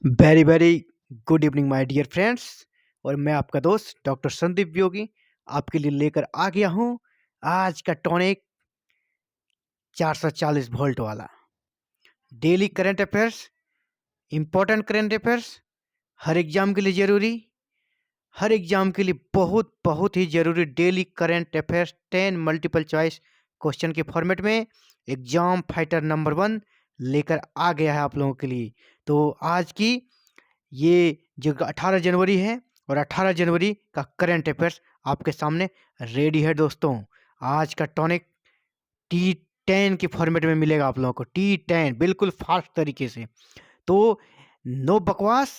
Very very good evening my dear friends. और मैं आपका दोस्त डॉक्टर संदीप योगी आपके लिए लेकर आ गया हूँ आज का टॉनिक 440 वोल्ट वाला daily current affairs, important current affairs, हर एग्जाम के लिए ज़रूरी, हर एग्जाम के लिए बहुत बहुत ही ज़रूरी daily current affairs 10 multiple choice question के फॉर्मेट में एग्जाम फाइटर नंबर 1 लेकर आ गया है आप लोगों के लिए। तो आज की ये जो 18 जनवरी है और 18 जनवरी का करंट अफेयर्स आपके सामने रेडी है दोस्तों। आज का टॉनिक T10 के फॉर्मेट में मिलेगा आप लोगों को, T10 बिल्कुल फास्ट तरीके से। तो नो बकवास,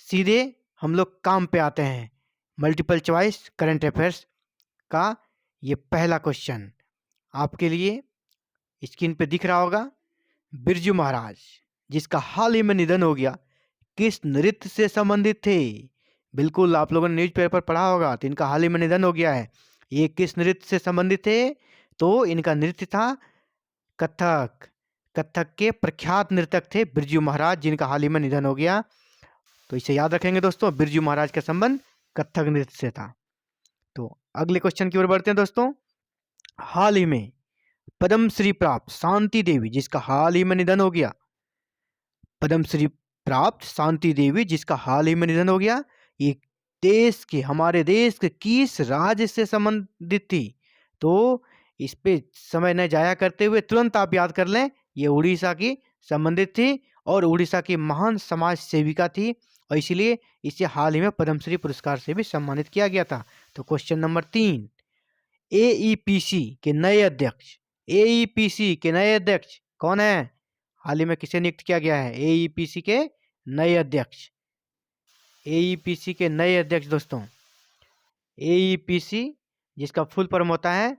सीधे हम लोग काम पे आते हैं। मल्टीपल चॉइस करंट अफेयर्स का ये पहला क्वेश्चन आपके लिए स्क्रीन पे दिख रहा होगा। बिरजू महाराज जिसका हाल ही में निधन हो गया, किस नृत्य से संबंधित थे? बिल्कुल आप लोगों ने न्यूज़पेपर पढ़ा होगा, तो इनका हाल ही में निधन हो गया है। ये किस नृत्य से संबंधित थे? तो इनका नृत्य था कथक। कथक के प्रख्यात नर्तक थे बिरजू महाराज, जिनका हाल ही में निधन हो गया। तो इसे याद रखेंगे दोस्तों, बिरजू महाराज का संबंध कथक नृत्य से था। तो अगले क्वेश्चन की ओर बढ़ते हैं दोस्तों। हाल ही में पद्मश्री प्राप्त शांति देवी जिसका हाल ही में निधन हो गया, पद्मश्री प्राप्त शांति देवी जिसका हाल ही में निधन हो गया, ये देश के, हमारे देश के किस राज्य से संबंधित थी? तो इस पे समय न जाया करते हुए तुरंत आप याद कर लें, ये उड़ीसा की संबंधित थी और उड़ीसा की महान समाज सेविका थी, और इसलिए इसे हाल ही में पद्मश्री पुरस्कार से भी सम्मानित किया गया था। तो क्वेश्चन नंबर 3, एईपीसी के नए अध्यक्ष, एईपीसी के नए अध्यक्ष कौन है? हाल ही में किसे नियुक्त किया गया है एईपीसी के नए अध्यक्ष? एईपीसी के नए अध्यक्ष दोस्तों, एईपीसी जिसका फुल फॉर्म होता है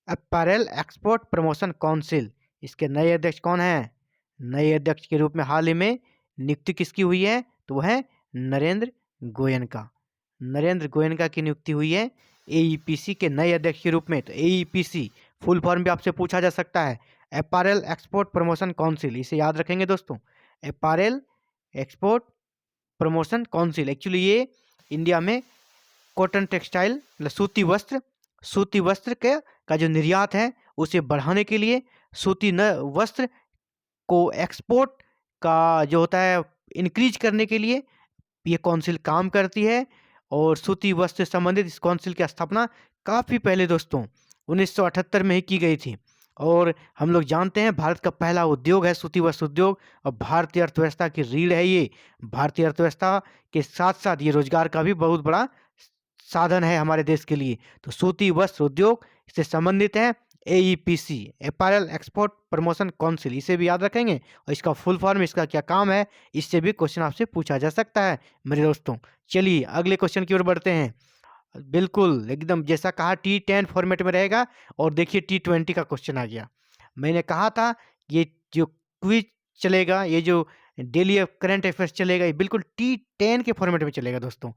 अपैरल एक्सपोर्ट प्रमोशन काउंसिल, इसके नए अध्यक्ष कौन है? नए अध्यक्ष के रूप में हाल ही में नियुक्ति किसकी हुई है? तो वह है नरेंद्र गोयनका। नरेंद्र गोयनका की नियुक्ति हुई है एईपीसी के नए अध्यक्ष के रूप में। तो एईपीसी फुल फॉर्म भी आपसे पूछा जा सकता है, अपैरल एक्सपोर्ट प्रमोशन काउंसिल, इसे याद रखेंगे दोस्तों। Apparel export promotion council, actually ये इंडिया में कॉटन टेक्सटाइल मतलब सूती वस्त्र का जो निर्यात है उसे बढ़ाने के लिए, सूती न वस्त्र को एक्सपोर्ट का जो होता है इंक्रीज करने के लिए ये काउंसिल काम करती है। और सूती वस्त्र से संबंधित इस काउंसिल की स्थापना काफ़ी पहले दोस्तों 1978 में ही की गई थी। और हम लोग जानते हैं भारत का पहला उद्योग है सूती वस्त्र उद्योग, और भारतीय अर्थव्यवस्था की रीढ़ है ये। भारतीय अर्थव्यवस्था के साथ साथ ये रोजगार का भी बहुत बड़ा साधन है हमारे देश के लिए। तो सूती वस्त्र उद्योग से संबंधित है AEPC, apparel export promotion council, इसे भी याद रखेंगे। और इसका फुल फॉर्म, इसका क्या काम है, इससे भी क्वेश्चन आपसे पूछा जा सकता है मेरे दोस्तों। चलिए अगले क्वेश्चन की ओर बढ़ते हैं। बिल्कुल एकदम जैसा कहा T10 फॉर्मेट में रहेगा, और देखिए T20 का क्वेश्चन आ गया। मैंने कहा था ये जो क्विज चलेगा, ये जो डेली करंट अफेयर्स चलेगा, ये बिल्कुल T10 के फॉर्मेट में चलेगा दोस्तों।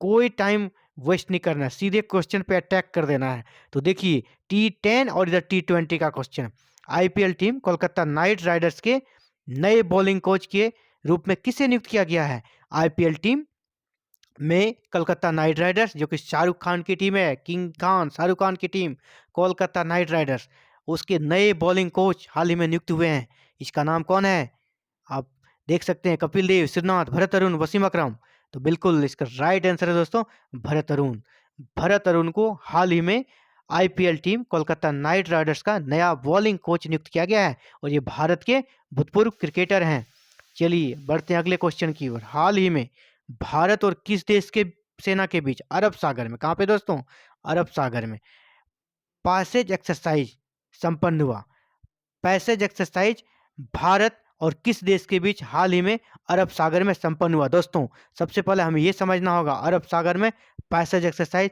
कोई टाइम वेस्ट नहीं करना है, सीधे क्वेश्चन पे अटैक कर देना है। तो देखिए T10 और इधर T20 का question. IPL team Kolkata night Riders के नए बॉलिंग कोच के रूप में किसे नियुक्त किया गया है? आईपीएल टीम में कोलकाता नाइट राइडर्स, जो कि शाहरुख खान की टीम है, किंग खान शाहरुख खान की टीम कोलकाता नाइट राइडर्स, उसके नए बॉलिंग कोच हाल ही में नियुक्त हुए हैं। इसका नाम कौन है? आप देख सकते हैं, कपिल देव, श्रीनाथ, भरत अरुण, वसीम अकरम। तो बिल्कुल इसका राइट आंसर है दोस्तों भरत अरुण। भरत अरुण को हाल ही में IPL team Kolkata night Riders का नया बॉलिंग कोच नियुक्त किया गया है, और ये भारत के भूतपूर्व क्रिकेटर हैं। चलिए बढ़ते हैं अगले क्वेश्चन की ओर। हाल ही में भारत और किस देश के सेना के बीच अरब सागर में, कहाँ पे दोस्तों? अरब सागर में पैसेज एक्सरसाइज संपन्न हुआ। पैसेज एक्सरसाइज भारत और किस देश के बीच हाल ही में अरब सागर में संपन्न हुआ? दोस्तों सबसे पहले हमें यह समझना होगा अरब सागर में पैसेज एक्सरसाइज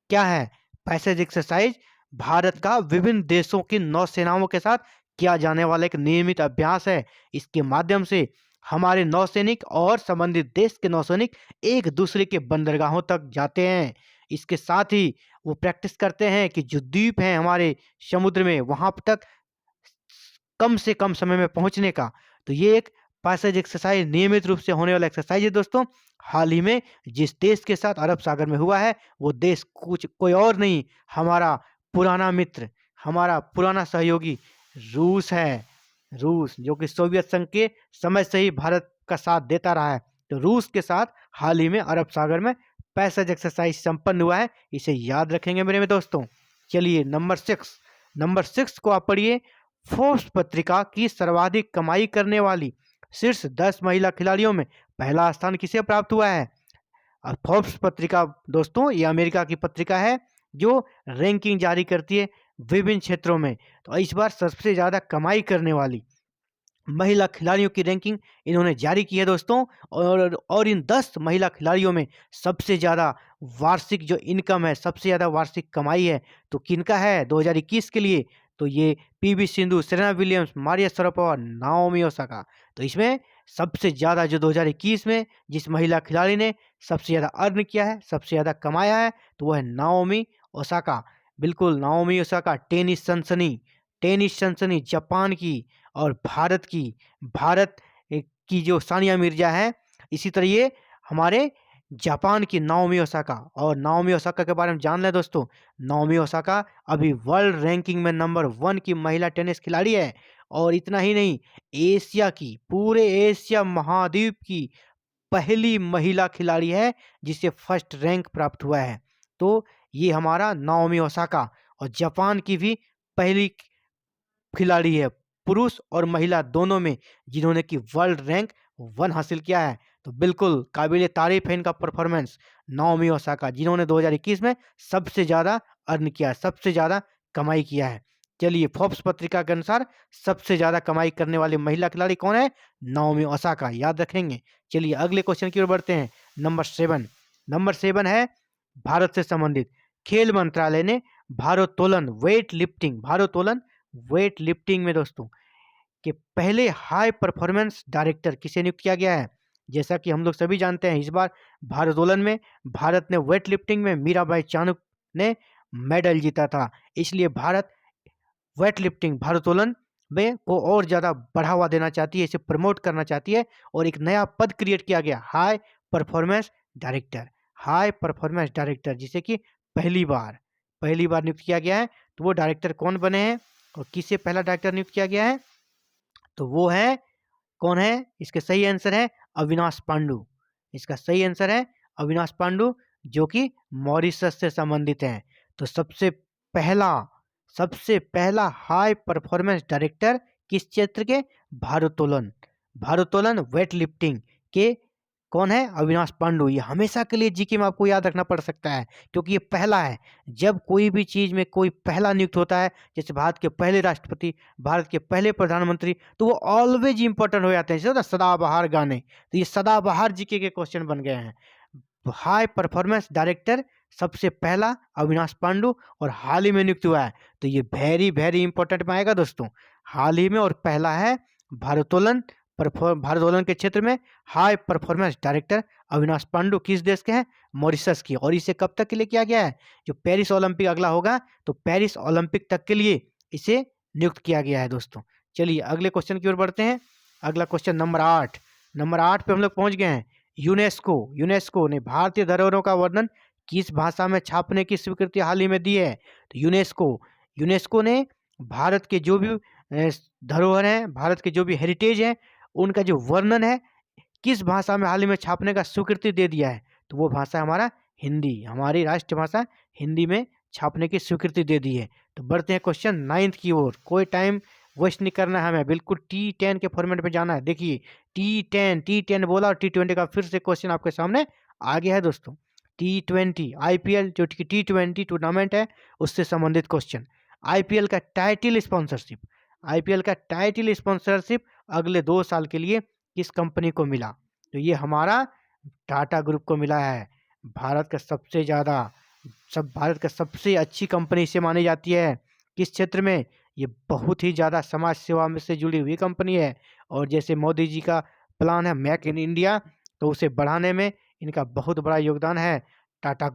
क्या है। पैसेज एक्सरसाइज भारत का विभिन्न देशों की नौसेनाओं के साथ किया जाने वाला एक नियमित अभ्यास है। इसके माध्यम से हमारे नौसैनिक और संबंधित देश के नौसैनिक एक दूसरे के बंदरगाहों तक जाते हैं। इसके साथ ही वो प्रैक्टिस करते हैं कि जो द्वीप हैं हमारे समुद्र में, वहां तक कम से कम समय में पहुंचने का। तो ये एक पैसेज एक्सरसाइज नियमित रूप से होने वाला एक्सरसाइज है दोस्तों। हाल ही में जिस देश के साथ अरब सागर में हुआ है वो देश कुछ कोई और नहीं, हमारा पुराना मित्र, हमारा पुराना सहयोगी रूस है। रूस जो कि सोवियत संघ के समय से ही भारत का साथ देता रहा है। तो रूस के साथ हाल ही में अरब सागर में पैसेज एक्सरसाइज संपन्न हुआ है, इसे याद रखेंगे मेरे दोस्तों। चलिए नंबर 6 को आप पढ़िए। फोर्ब्स पत्रिका की सर्वाधिक कमाई करने वाली शीर्ष 10 महिला खिलाड़ियों में पहला स्थान किसे प्राप्त हुआ है? फोर्ब्स पत्रिका दोस्तों ये अमेरिका की पत्रिका है जो रैंकिंग जारी करती है विभिन्न क्षेत्रों में। तो इस बार सबसे ज़्यादा कमाई करने वाली महिला खिलाड़ियों की रैंकिंग इन्होंने जारी की है दोस्तों। और इन 10 महिला खिलाड़ियों में सबसे ज़्यादा वार्षिक जो इनकम है, सबसे ज़्यादा वार्षिक कमाई है तो किनका है 2021 के लिए? तो ये PV Sindhu, Serena Williams, Maria Sharapova, Naomi Osaka. तो इसमें सबसे ज़्यादा जो 2021 में जिस महिला खिलाड़ी ने सबसे ज़्यादा अर्न किया है, सबसे ज़्यादा कमाया है तो वह है नाओमी ओसाका। बिल्कुल नाओमी ओसाका टेनिस सनसनी जापान की और भारत की जो सानिया मिर्जा है, इसी तरह ये हमारे जापान की नाओमी ओसाका। और नाओमी ओसाका के बारे में जान लें दोस्तों, नाओमी ओसाका अभी वर्ल्ड रैंकिंग में नंबर 1 की महिला टेनिस खिलाड़ी है। और इतना ही नहीं, पूरे एशिया महाद्वीप की पहली महिला खिलाड़ी है जिसे फर्स्ट रैंक प्राप्त हुआ है। तो ये हमारा नाओमी ओसाका। और जापान की भी पहली खिलाड़ी है पुरुष और महिला दोनों में जिन्होंने कि वर्ल्ड रैंक 1 हासिल किया है। तो बिल्कुल काबिल तारीफ है इनका परफॉर्मेंस, नाओमी ओसाका, जिन्होंने 2021 में सबसे ज़्यादा अर्न किया, सबसे ज़्यादा कमाई किया है। चलिए फोर्ब्स पत्रिका के अनुसार सबसे ज़्यादा कमाई करने वाली महिला खिलाड़ी कौन है? नाओमी ओसाका, याद रखेंगे। चलिए अगले क्वेश्चन की ओर बढ़ते हैं। नंबर 7 है भारत से संबंधित। खेल मंत्रालय ने वेट लिफ्टिंग में दोस्तों कि पहले हाई परफॉर्मेंस डायरेक्टर किसे नियुक्त किया गया है? जैसा कि हम लोग सभी जानते हैं इस बार भारोत्तोलन में भारत ने वेट लिफ्टिंग में मीराबाई चानू ने मेडल जीता था। इसलिए भारत वेट लिफ्टिंग भारोत्तोलन में को और ज़्यादा बढ़ावा देना चाहती है, इसे प्रमोट करना चाहती है और एक नया पद क्रिएट किया गया, हाई परफॉर्मेंस डायरेक्टर, जिसे कि पहली बार नियुक्त किया गया है। तो वो डायरेक्टर कौन बने हैं और किसे पहला डायरेक्टर नियुक्त किया गया है? तो वो है कौन है? इसका सही आंसर है अविनाश पांडु। इसका सही आंसर है अविनाश पांडु जो कि मॉरिशस से संबंधित हैं। तो सबसे पहला हाई परफॉर्मेंस डायरेक्टर किस क्षेत्र के? भारोत्तोलन वेट लिफ्टिंग के कौन है? अविनाश पांडु। ये हमेशा के लिए जीके में आपको याद रखना पड़ सकता है क्योंकि ये पहला है। जब कोई भी चीज़ में कोई पहला नियुक्त होता है, जैसे भारत के पहले राष्ट्रपति, भारत के पहले प्रधानमंत्री, तो वो ऑलवेज इंपॉर्टेंट हो जाते हैं, जैसे होता है सदाबहार गाने। तो ये सदाबहार जीके के क्वेश्चन बन गए हैं। हाई परफॉर्मेंस डायरेक्टर सबसे पहला अविनाश पांडु और हाल ही में नियुक्त हुआ है। तो ये वेरी इंपॉर्टेंट में आएगा दोस्तों, हाल ही में। और पहला है भारोत्तोलन के क्षेत्र में high performance director Avinash Pandu किस देश के हैं? मॉरिशस की। और इसे कब तक के लिए किया गया है? जो पेरिस ओलंपिक अगला होगा तो पेरिस ओलंपिक तक के लिए इसे नियुक्त किया गया है दोस्तों। चलिए अगले क्वेश्चन की ओर बढ़ते हैं। अगला क्वेश्चन नंबर 8 पे हम लोग पहुंच गए हैं। यूनेस्को ने भारतीय धरोहरों का वर्णन किस भाषा में छापने की स्वीकृति हाल ही में दी है? तो यूनेस्को ने भारत के जो भी धरोहर हैं, भारत के जो भी हेरिटेज हैं, उनका जो वर्णन है किस भाषा में हाल ही में छापने का स्वीकृति दे दिया है? तो वो भाषा हमारा हिंदी, हमारी राष्ट्रभाषा हिंदी में छापने की स्वीकृति दे दी है। तो बढ़ते हैं क्वेश्चन 9 की ओर। कोई टाइम वेस्ट नहीं करना है हमें, बिल्कुल T10 के फॉर्मेट में जाना है। देखिए T10 बोला और T20 का फिर से क्वेश्चन आपके सामने आ गया है दोस्तों। T20 IPL जो कि T20 टूर्नामेंट है उससे संबंधित क्वेश्चन। आईपीएल का टाइटल स्पॉन्सरशिप अगले 2 साल के लिए किस कंपनी को मिला? तो ये हमारा टाटा ग्रुप को मिला है। भारत का सबसे अच्छी कंपनी इसे मानी जाती है। किस क्षेत्र में? ये बहुत ही ज़्यादा समाज सेवा में से जुड़ी हुई कंपनी है। और जैसे मोदी जी का प्लान है मेक इन इंडिया, तो उसे बढ़ाने में इनका बहुत बड़ा योगदान है। टाटा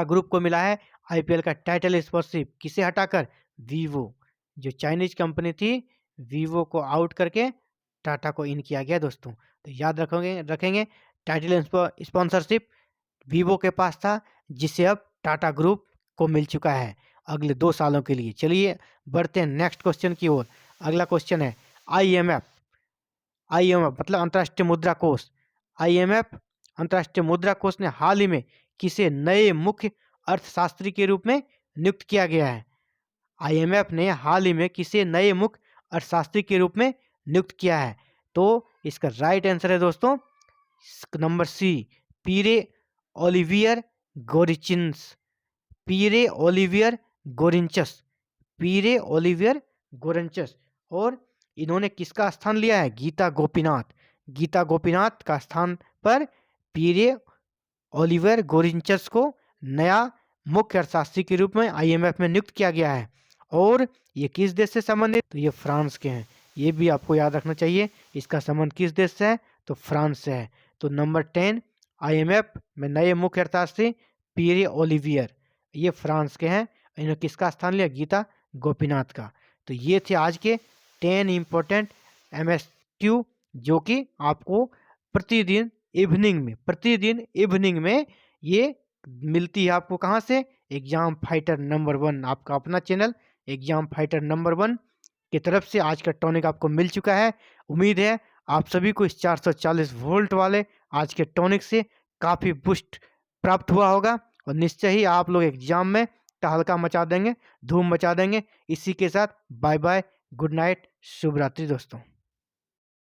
ग्रुप को मिला है आईपीएल का टाइटल स्पॉन्सरशिप, किसे हटाकर? वीवो, जो चाइनीज कंपनी थी, वीवो को आउट करके टाटा को इन किया गया दोस्तों। तो याद रखेंगे टाइटल स्पॉन्सरशिप वीवो के पास था, जिसे अब टाटा ग्रुप को मिल चुका है अगले 2 सालों के लिए। चलिए बढ़ते हैं नेक्स्ट क्वेश्चन की ओर। अगला क्वेश्चन है आईएमएफ। आईएमएफ मतलब अंतर्राष्ट्रीय मुद्रा कोष। आईएमएफ अंतर्राष्ट्रीय मुद्रा कोष ने हाल ही में किसे नए मुख्य अर्थशास्त्री के रूप में नियुक्त किया गया है? आईएमएफ ने हाल ही में किसे नए मुख्य अर्थशास्त्री के रूप में नियुक्त किया है? तो इसका राइट आंसर है दोस्तों number C, Pierre Olivier Gourinchas. Pierre Olivier Gourinchas. Pierre Olivier Gourinchas. और इन्होंने किसका स्थान लिया है? गीता गोपीनाथ। गीता गोपीनाथ का स्थान पर पीरे ओलिवियर गोरिंचस को नया मुख्य अर्थशास्त्री के रूप में आईएमएफ में नियुक्त किया गया है। और ये किस देश से संबंधित? तो ये फ्रांस के हैं। ये भी आपको याद रखना चाहिए। इसका संबंध किस देश से है? तो फ्रांस से है। तो नंबर 10 आईएमएफ में नए मुख्य अर्थशास्त्री पीरे ओलिवियर, ये फ्रांस के हैं। इन्होंने किसका स्थान लिया? गीता गोपीनाथ का। तो ये थे आज के 10 इम्पोर्टेंट एमएसक्यू जो कि आपको प्रतिदिन इवनिंग में ये मिलती है। आपको कहाँ से? एग्जाम फाइटर नंबर 1, आपका अपना चैनल एग्जाम फाइटर नंबर 1 की तरफ से आज का टॉनिक आपको मिल चुका है। उम्मीद है आप सभी को इस 440 वोल्ट वाले आज के टॉनिक से काफ़ी बूस्ट प्राप्त हुआ होगा और निश्चय ही आप लोग एग्जाम में तहलका मचा देंगे, धूम मचा देंगे। इसी के साथ बाय बाय, गुड नाइट, शुभ रात्रि दोस्तों।